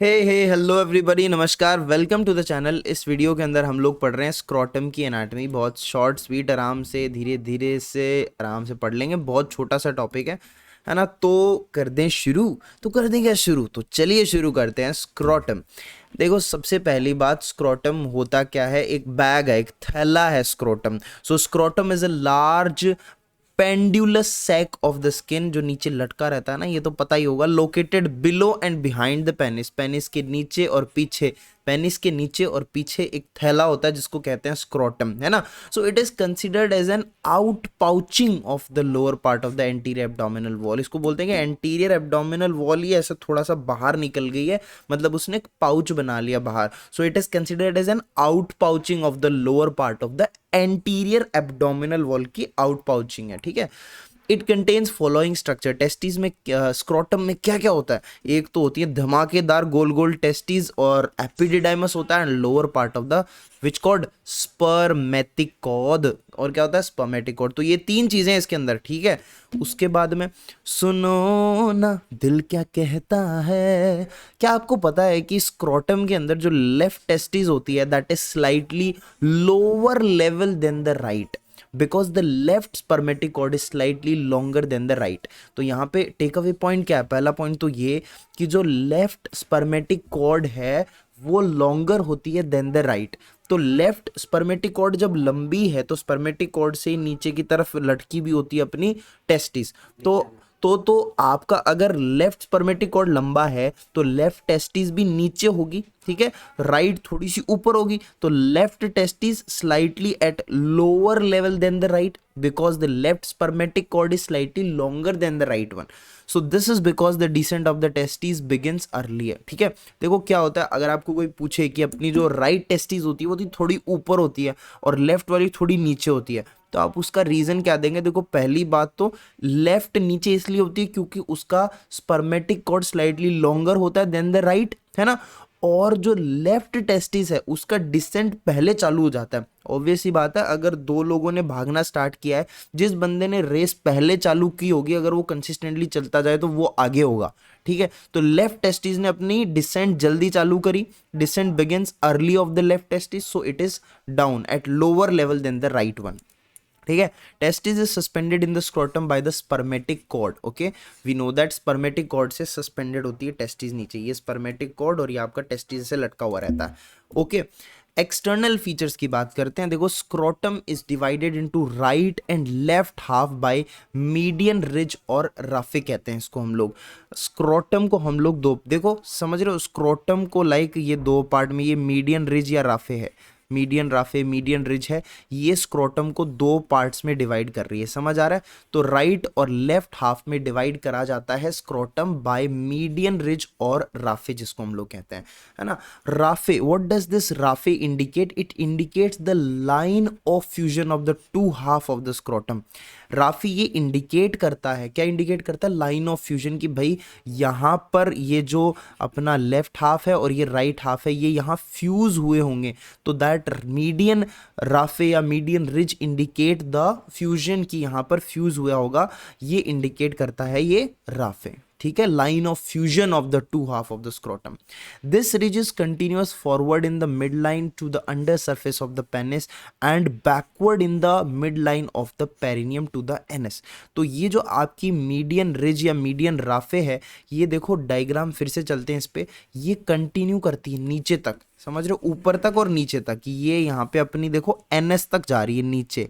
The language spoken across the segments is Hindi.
हे हे हेलो एवरीबॉडी, नमस्कार, वेलकम टू द चैनल। इस वीडियो के अंदर हम लोग पढ़ रहे हैं स्क्रॉटम की एनाटॉमी। बहुत शॉर्ट स्वीट, आराम से धीरे धीरे से आराम से पढ़ लेंगे। बहुत छोटा सा टॉपिक है ना। तो कर दें शुरू। तो कर दें क्या शुरू? तो चलिए शुरू करते हैं। स्क्रॉटम, देखो सबसे पहली बात, स्क्रॉटम होता क्या है? एक बैग है, एक थैला है scrotum. So scrotum is a large pendulous sac of the skin, जो नीचे लटका रहता है ना, ये तो पता ही होगा। Located below and behind the penis, penis के नीचे और पीछे, पेनिस के नीचे और पीछे एक थैला होता है जिसको कहते हैं स्क्रोटम, है ना। So it is considered as an out pouching of the lower part of the anterior abdominal wall. इसको बोलते हैं कि एंटीरियर एब्डोमिनल वॉल ही ऐसा थोड़ा सा बाहर निकल गई है, मतलब उसने एक पाउच बना लिया बाहर। So it is considered as an out pouching of the lower part of the anterior abdominal wall की आउट पाउचिंग है, ठीक है। It contains following structure. Testis में, स्क्रोटम में क्या क्या होता है? एक तो होती है धमाकेदार गोल गोल टेस्टिस, और एपिडिडाइमस होता है, lower part of the which cord, spermatic cord. और क्या होता है? Spermatic cord. तो ये तीन चीजें इसके अंदर, ठीक है। उसके बाद में सुनो ना दिल क्या कहता है। क्या आपको पता है कि स्क्रोटम के अंदर जो लेफ्ट टेस्टिस होती है, that is slightly lower level than the right, because the left spermatic cord is slightly longer than the right. तो यहाँ पे टेक अवे पॉइंट क्या है? पहला पॉइंट तो ये कि जो लेफ्ट स्पर्मेटिक कॉर्ड है वो लॉन्गर होती है देन द राइट। तो लेफ्ट स्पर्मेटिक कॉर्ड जब लंबी है तो स्पर्मेटिक कॉर्ड से नीचे की तरफ लटकी भी होती है अपनी टेस्टिस। तो आपका अगर लेफ्ट स्पर्मेटिक कॉर्ड लंबा है तो लेफ्ट टेस्टिस भी नीचे होगी, ठीक है। राइट थोड़ी सी ऊपर होगी, तो left testis slightly at lower level than the right, because the left spermatic cord is slightly longer than the right one. So this is because the descent of the testis begins earlier, ठीक है। देखो क्या होता है, अगर आपको कोई पूछे कि अपनी जो राइट टेस्टिस होती है वो थोड़ी ऊपर होती है और लेफ्ट वाली थोड़ी नीचे होती है, तो आप उसका रीजन क्या देंगे? देखो पहली बात तो लेफ्ट नीचे इसलिए होती है क्योंकि उसका स्पर्मेटिक कॉर्ड स्लाइटली लॉन्गर होता है देन द राइट, है ना। और जो लेफ्ट टेस्टिस है उसका डिसेंट पहले चालू हो जाता है। ऑब्वियस ही बात है, अगर दो लोगों ने भागना स्टार्ट किया है, जिस बंदे ने रेस पहले चालू की होगी, अगर वो कंसिस्टेंटली चलता जाए तो वो आगे होगा, ठीक है। तो लेफ्ट टेस्टिस ने अपनी डिसेंट जल्दी चालू करी, descent begins early of the left testis, so it is down at lower level than the right one, ठीक है। Testis is suspended in the scrotum by the spermatic cord. Okay, we know that spermatic cord से सस्पेंडेड होती है टेस्टिस नीचे, ये स्पर्मेटिक कॉर्ड और ये आपका टेस्टिस से लटका हुआ रहता है। ओके, एक्सटर्नल फीचर्स की बात करते हैं। देखो scrotum is divided into right and left half by median ridge और राफे कहते हैं इसको हम लोग। स्क्रोटम को हम लोग दो, देखो समझ रहे हो, स्क्रोटम को लाइक ये दो पार्ट में, ये मीडियन रिज या राफे है, मीडियन राफे मीडियन रिज है, ये स्क्रोटम को दो पार्ट्स में डिवाइड कर रही है, समझ आ रहा है। तो राइट और लेफ्ट हाफ में डिवाइड करा जाता है स्क्रोटम बाय मीडियन रिज और राफे, जिसको हम लोग कहते हैं, है ना। Rafe, what does this Rafe indicate? It indicates the line of fusion of the two half of the scrotum. Rafi ये इंडिकेट करता है, क्या इंडिकेट करता है? लाइन ऑफ फ्यूजन की भाई यहाँ पर ये जो अपना लेफ्ट हाफ है और ये राइट हाफ है, ये यहाँ फ्यूज हुए होंगे, तो दैट मीडियन राफे या median ridge indicate the fusion की यहाँ पर फ्यूज हुआ होगा, ये इंडिकेट करता है ये राफे, ठीक है। Line of fusion of the two half of the scrotum. This ridge is continuous forward in the midline to the undersurface of the penis and backward in the midline of the perineum to the anus. तो ये जो आपकी मीडियन रिज या मीडियन राफे है, ये देखो डायग्राम फिर से चलते हैं इस पे, ये कंटिन्यू करती है नीचे तक, समझ रहे हो, ऊपर तक और नीचे तक। ये यहाँ पे अपनी देखो एनएस तक जा रही है, नीचे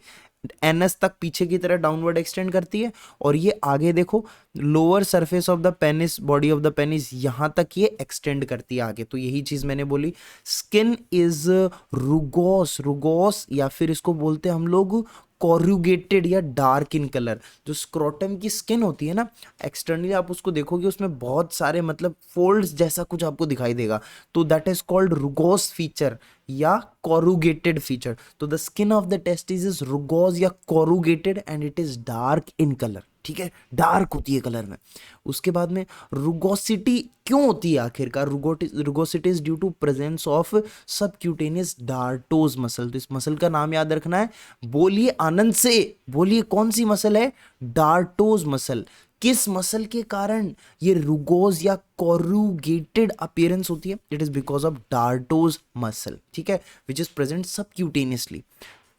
एनएस तक पीछे की तरह डाउनवर्ड एक्सटेंड करती है, और ये आगे देखो lower surface of the penis, body of the penis, यहां तक ये एक्सटेंड करती है आगे। तो यही चीज मैंने बोली, स्किन इज रुगोस, रुगोस या फिर इसको बोलते हैं हम लोग कॉरुगेटेड या डार्क इन कलर। जो स्क्रोटम की स्किन होती है ना, एक्सटर्नली आप उसको देखोगे उसमें बहुत सारे मतलब फोल्ड्स जैसा कुछ आपको दिखाई देगा, तो that is called rugose feature या कॉरुगेटेड फीचर। तो the skin of the testis is rugose या corrugated and it is dark in colour, ठीक है, डार्क होती है कलर में। उसके बाद में रुगोसिटी क्यों होती है आखिरकार? Rugosity is due to presence of subcutaneous dartos muscle. तो इस मसल का नाम याद रखना है, बोलिए आनंद से, बोलिए कौन सी मसल है? डार्टोज मसल। किस मसल के कारण ये रुगोज या कोरुगेटेड अपीयरेंस होती है? It is because of dartos muscle, ठीक है, which is present subcutaneously.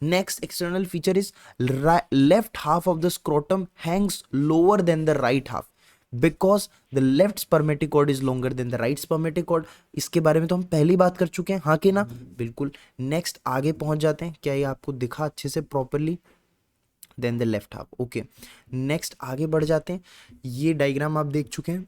Next external feature is left half of the scrotum hangs lower than the right half because the left spermatic is longer than the right spermatic. इसके बारे में तो हम पहली बात कर चुके हैं, हाँ कि ना? बिल्कुल. नेक्स्ट आगे पहुंच जाते हैं. क्या ये आपको दिखा अच्छे से properly? Then the left half. Okay, next आगे बढ़ जाते हैं. ये डायग्राम आप देख चुके हैं.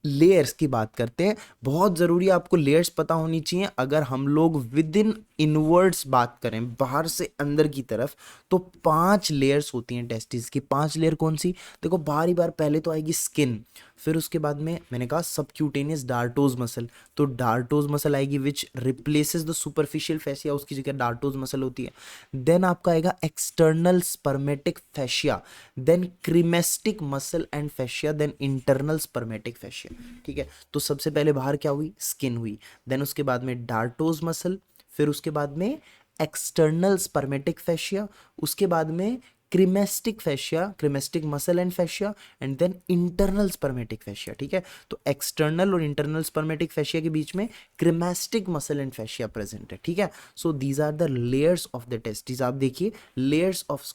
लेयर्स की बात करते हैं. बहुत जरूरी है, आपको लेयर्स पता होनी चाहिए. अगर हम लोग विद इन इनवर्ड्स बात करें, बाहर से अंदर की तरफ, तो 5 लेयर्स होती हैं टेस्टिस की. 5 लेयर कौन सी? देखो, बारी बार पहले तो आएगी स्किन, फिर उसके बाद में मैंने कहा सबक्यूटेनियस डार्टोज मसल. तो डार्टोज मसल आएगी which replaces the superficial fascia, उसकी जगह डार्टोज मसल होती है. देन आपका आएगा external spermatic fascia, then cremasteric muscle and fascia, then internal spermatic fascia. ठीक है, तो सबसे पहले बाहर क्या हुई? स्किन हुई. देन उसके बाद में डार्टोज मसल, फिर उसके बाद में एक्सटर्नल स्पर्मेटिक फैशिया, उसके बाद में cremasteric fascia, cremasteric muscle and fascia, and then internal spermatic fascia. ठीक है, तो एक्सटर्नल और इंटरनल स्पर्मेटिक फैशिया के बीच में cremasteric muscle and fascia present है. ठीक है, so these are the layers of the testis. आप देखिए, layers of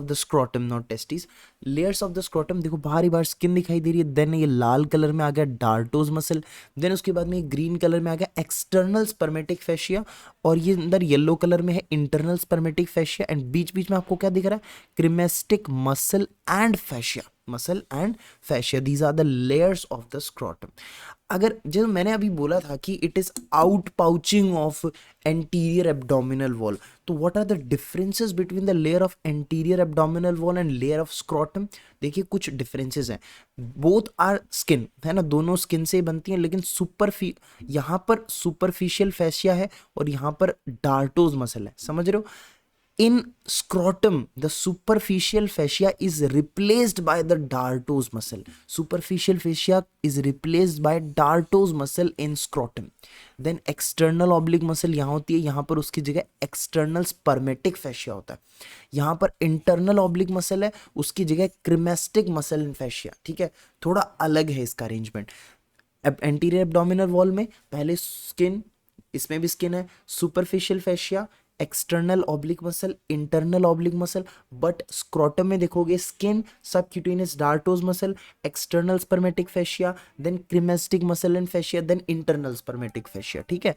the scrotum, not testis. Layers of the scrotum, देखो बाहर ही बाहर स्किन दिखाई दे रही है. देन ये लाल कलर में आ गया डार्टोज मसल. देन उसके बाद में ग्रीन कलर में आ गया एक्सटर्नल स्पर्मेटिक फैशिया, और ये अंदर येलो कलर में है इंटरनल स्पर्मेटिक फैशिया. एंड बीच बीच में आपको क्या दिख रहा है? Cremasteric muscle and fascia, muscle and fascia. These are the layers of the scrotum. अगर जो मैंने अभी बोला था कि it is out pouching of anterior abdominal wall, तो what are the differences between the layer of anterior abdominal wall and layer of scrotum? देखिए, कुछ डिफरेंसेस हैं. बोथ आर स्किन, है ना, दोनों स्किन से बनती हैं, लेकिन यहाँ पर सुपरफिशियल फैशिया है और यहाँ पर डार्टोज मसल है. समझ रहे हो? In scrotum, the superficial fascia is replaced by the dartose muscle. Superficial fascia is replaced by dartose muscle in scrotum. Then external oblique muscle यहाँ होती है, यहाँ पर उसकी जगह external spermatic fascia होता है. यहाँ पर internal oblique muscle है, उसकी जगह cremastic muscle and fascia. ठीक है, थोड़ा अलग है इसका अरेंजमेंट. एंटीरियर एब्डोमिनल वॉल में पहले स्किन, इसमें भी स्किन है, superficial fascia, external oblique muscle, internal oblique muscle. But scrotum में देखोगे skin, subcutaneous dartos muscle, external spermatic fascia, then cremasteric muscle and fascia, then internal spermatic fascia. ठीक है,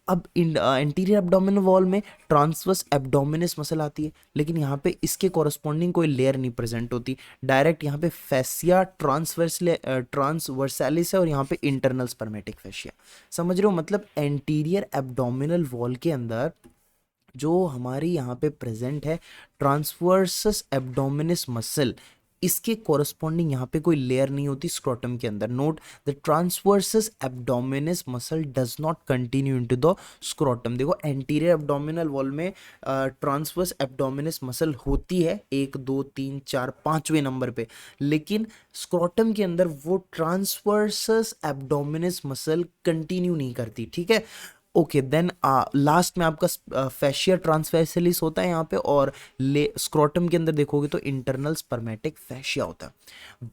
अब एंटीरियर एब्डोमिनल वॉल में ट्रांसवर्स एब्डोमिनस मसल आती है, लेकिन यहाँ पे इसके कॉरस्पॉन्डिंग कोई लेयर नहीं प्रेजेंट होती. डायरेक्ट यहाँ पे फैसिया ट्रांसवर्सालिस है और यहाँ पे इंटरनल स्पर्मेटिक फैशिया. समझ रहे हो? मतलब एंटीरियर एब्डोमिनल वॉल के अंदर जो हमारी यहाँ पे प्रेजेंट है ट्रांसवर्सस एब्डोमिनस मसल, इसके कॉरस्पॉन्डिंग यहाँ पे कोई लेयर नहीं होती स्क्रोटम के अंदर. Note, the transversus abdominis muscle does not continue into the scrotum. देखो, एंटीरियर एब्डोमिनल वॉल में ट्रांसवर्स एब्डोमिनस मसल होती है 1 2 3 4 5वें नंबर पे, लेकिन स्क्रोटम के अंदर वो ट्रांसवर्सस एब्डोमिनस मसल कंटिन्यू नहीं करती. ठीक है, ओके. देन लास्ट में आपका फैशिया ट्रांसवर्सलिस होता है यहाँ पे, और स्क्रोटम के अंदर देखोगे तो इंटरनल स्पर्मेटिक फैशिया होता है.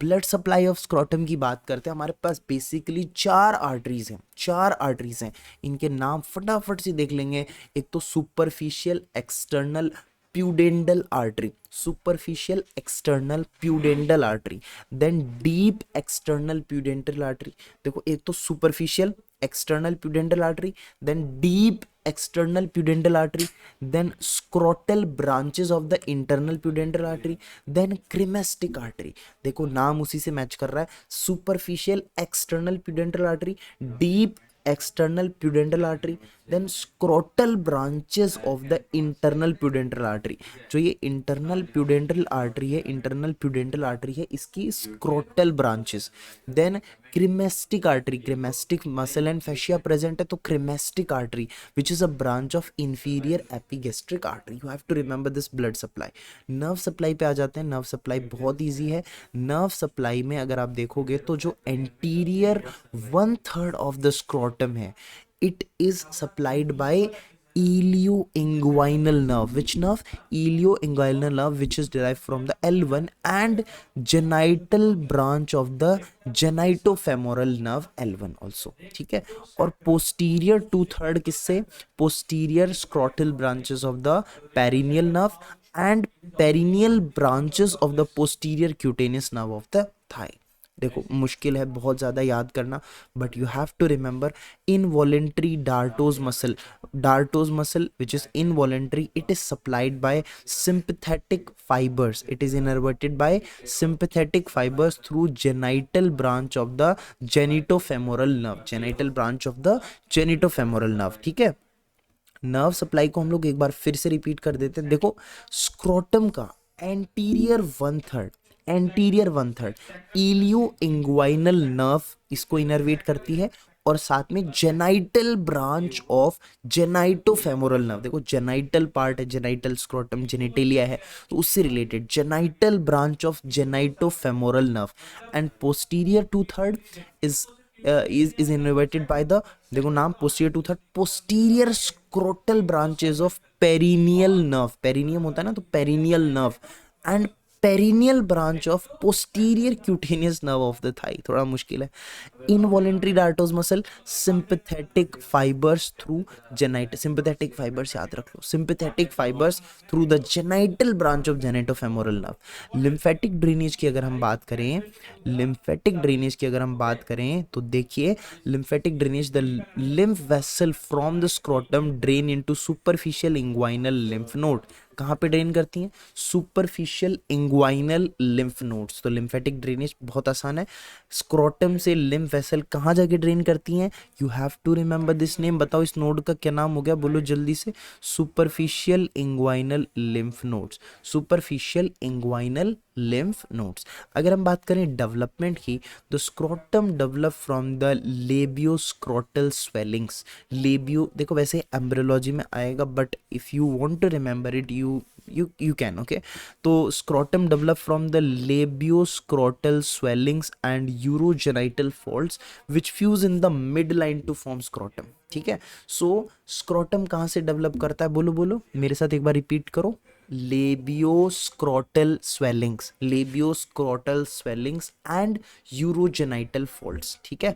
ब्लड सप्लाई ऑफ स्क्रोटम की बात करते हैं. हमारे पास बेसिकली 4 आर्टरीज हैं, 4 आर्टरीज हैं. इनके नाम फटाफट से देख लेंगे. एक तो superficial external pudendal artery, superficial external pudendal artery, then deep external pudendal artery. देखो, एक तो superficial external pudendal artery, then deep external pudendal artery, then scrotal branches of the internal pudendal artery, then cremastic artery. देखो, नाम उसी से मैच कर रहा है. superficial external pudendal artery, deep external pudendal artery, then scrotal branches of the internal pudendal artery. जो ये internal pudendal artery है, internal pudendal artery है, इसकी scrotal branches. then cremastic artery, cremastic muscle and fascia present है, तो cremastic artery which is a branch of inferior epigastric artery. You have to remember this blood supply. nerve supply पे आ जाते हैं. nerve supply बहुत easy है. nerve supply में अगर आप देखोगे तो जो anterior 1/3 of the scrotum है, it is supplied by ilioinguinal nerve. Which nerve? Ilioinguinal nerve, which is derived from the L1 and genital branch of the genitofemoral nerve L1 also. ठीक है. और posterior 2/3 किससे? Posterior scrotal branches of the perineal nerve and perineal branches of the posterior cutaneous nerve of the thigh. देखो मुश्किल है बहुत ज़्यादा याद करना, but you have to remember involuntary dartos muscle which is involuntary, it is supplied by sympathetic fibers, it is innervated by sympathetic fibers through genital branch of the genitofemoral nerve, ठीक है. नर्व सप्लाई को हम लोग एक बार फिर से रिपीट कर देते हैं. देखो स्क्रोटम का anterior one third ilioinguinal nerve इसको इनर्वेट करती है, और साथ में genital branch of genitofemoral nerve. देखो जेनाइटल पार्ट है, जेनाइटल स्क्रोटम जेनेटेलिया है, तो उससे related genital branch of genitofemoral nerve and posterior 2/3 is innervated by the, देखो नाम posterior 2/3 posterior scrotal branches of perineal nerve. Perineum होता है ना, तो perineal nerve and perineal branch of posterior cutaneous nerve of the thigh. थोड़ा मुश्किल है. Involuntary dartos muscle sympathetic fibres through genital, sympathetic fibres याद रख लो, sympathetic fibres through the genital branch of genitofemoral nerve. Lymphatic drainage की अगर हम बात करें, तो देखिए lymphatic drainage, the lymph vessel from the scrotum drain into superficial inguinal lymph node. कहाँ पे ड्रेन करती हैं? Superficial inguinal lymph nodes. तो लिम्फेटिक ड्रेनेज बहुत आसान है. स्क्रोटम से लिम्फ वेसल कहाँ जाके ड्रेन करती हैं? You have to remember this name. बताओ इस नोड का क्या नाम हो गया, बोलो जल्दी से. Superficial inguinal lymph nodes. Superficial inguinal lymph nodes. अगर हम बात करें डेवलपमेंट की, तो scrotum develop from the labioscrotal swellings. Labio देखो वैसे एम्ब्रियोलॉजी में आएगा, but if you want to remember it you can, okay. तो scrotum develop from the labioscrotal swellings and urogenital folds which fuse in the midline to form scrotum. ठीक है. सो स्क्रोटम कहाँ से डेवलप करता है? बोलो बोलो मेरे साथ एक बार रिपीट करो. लेबियोस्क्रोटल स्वेलिंग्स एंड यूरोजेनाइटल फोल्ड्स. ठीक है.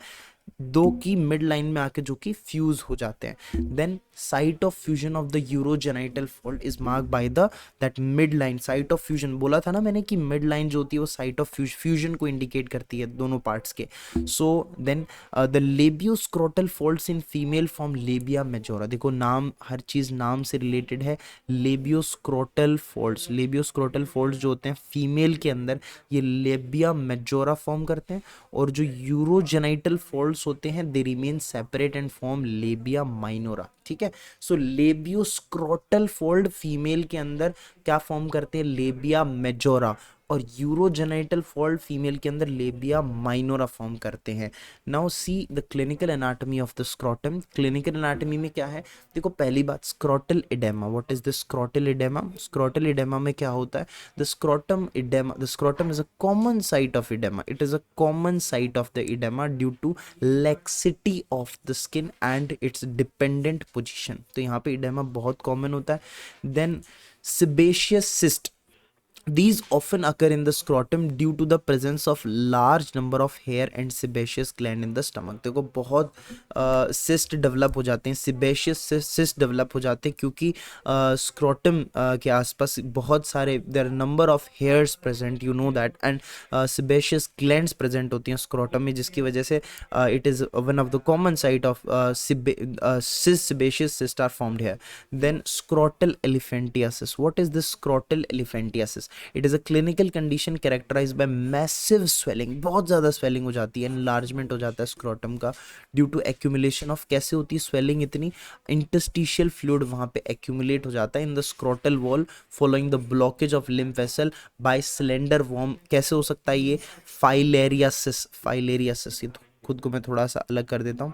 दो की मिड लाइन में आके जो कि फ्यूज हो जाते हैं. Then site of fusion of the urogenital fold is mark by the that midline. Site of fusion बोला था ना मैंने कि मिड लाइन जो होती है वो साइट ऑफ फ्यूजन को इंडिकेट करती है दोनों पार्ट्स के. So then the labioscrotal folds in female form labia majora. देखो नाम, हर चीज नाम से रिलेटेड है. लेबियोस्क्रोटल फोल्ड्स जो होते हैं फीमेल के अंदर ये लेबिया मेजोरा फॉर्म करते हैं, और जो यूरोजेनाइटल फोल्ड्स होते हैं they remain separate and form labia minora. ठीक है. सो लेबियोस्क्रोटल फोल्ड फीमेल के अंदर क्या फॉर्म करते हैं? Labia majora. और यूरोजेनाइटल फोल्ड फीमेल के अंदर लेबिया माइनोरा फॉर्म करते हैं. Now see the clinical anatomy of the scrotum. Clinical anatomy में क्या है? देखो पहली बात scrotal oedema. What is the scrotal oedema? Scrotal oedema में क्या होता है? The scrotum is a common site of oedema. It is a common site of the oedema due to laxity of the skin and it's dependent position. तो यहाँ पे इडेमा बहुत कॉमन होता है. Then sebaceous cyst. These often occur in the scrotum due to the presence of large number of hair and sebaceous gland in the stomach. देखो बहुत cyst develop हो जाते हैं, sebaceous cyst develop हो जाते हैं क्योंकि scrotum के आसपास बहुत सारे there are number of hairs present, you know that, and sebaceous glands present होती हैं scrotum में, जिसकी वजह से it is one of the common site of sebaceous cysts are formed here. Then scrotal elephantiasis. What is this scrotal elephantiasis? It is a clinical condition characterized by massive swelling. बहुत ज़्यादा swelling हो जाती है, enlargement हो जाता है scrotum का due to accumulation of, कैसे होती है swelling इतनी? interstitial fluid वहाँ पे accumulate हो जाता है in the scrotal wall following the blockage of lymph vessel by slender worm. कैसे हो सकता है ये? फाइलेरियासिस. ये तो खुद को मैं थोड़ा सा अलग कर देता हूँ.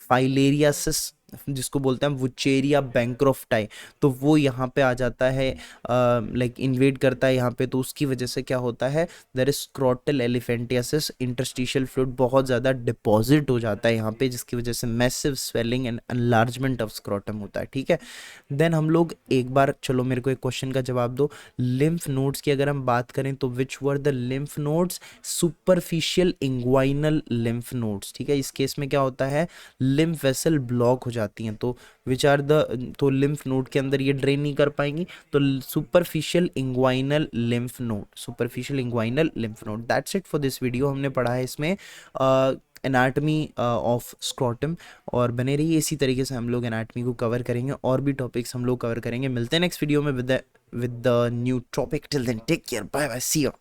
फाइलेरियासिस जिसको बोलते हैं वुचेरिया बैंक्रॉफ्टाई, तो वो यहाँ पे आ जाता है, लाइक इन्वेड करता है यहाँ पे। तो उसकी वजह से क्या होता है, there is scrotal elephantiasis, interstitial fluid बहुत ज़्यादा डिपॉजिट हो जाता है यहाँ पे, जिसकी वजह से massive swelling and enlargement of scrotum होता है, ठीक है। देन हम लोग एक बार, चलो मेरे को एक क्वेश्चन का जवाब दो। लिम्फ नोड्स की अगर हम बात करें तो which were the lymph nodes, superficial inguinal lymph nodes, ठीक है। इस केस में क्या होता है, लिम्फ वेसल ब्लॉक हो जाती हैं, तो विच आर द, तो लिम्फ नोड के अंदर ये ड्रेन नहीं कर पाएंगी, तो superficial inguinal lymph node, superficial inguinal lymph node. That's it for this video. हमने पढ़ा है इसमें एनाटमी ऑफ स्क्रॉटम, और बने रहिए इसी तरीके से, हम लोग एनाटमी को कवर करेंगे, और भी टॉपिक्स हम लोग कवर करेंगे। मिलते हैं नेक्स्ट वीडियो में with the new topic. Till then take care, bye bye, see you.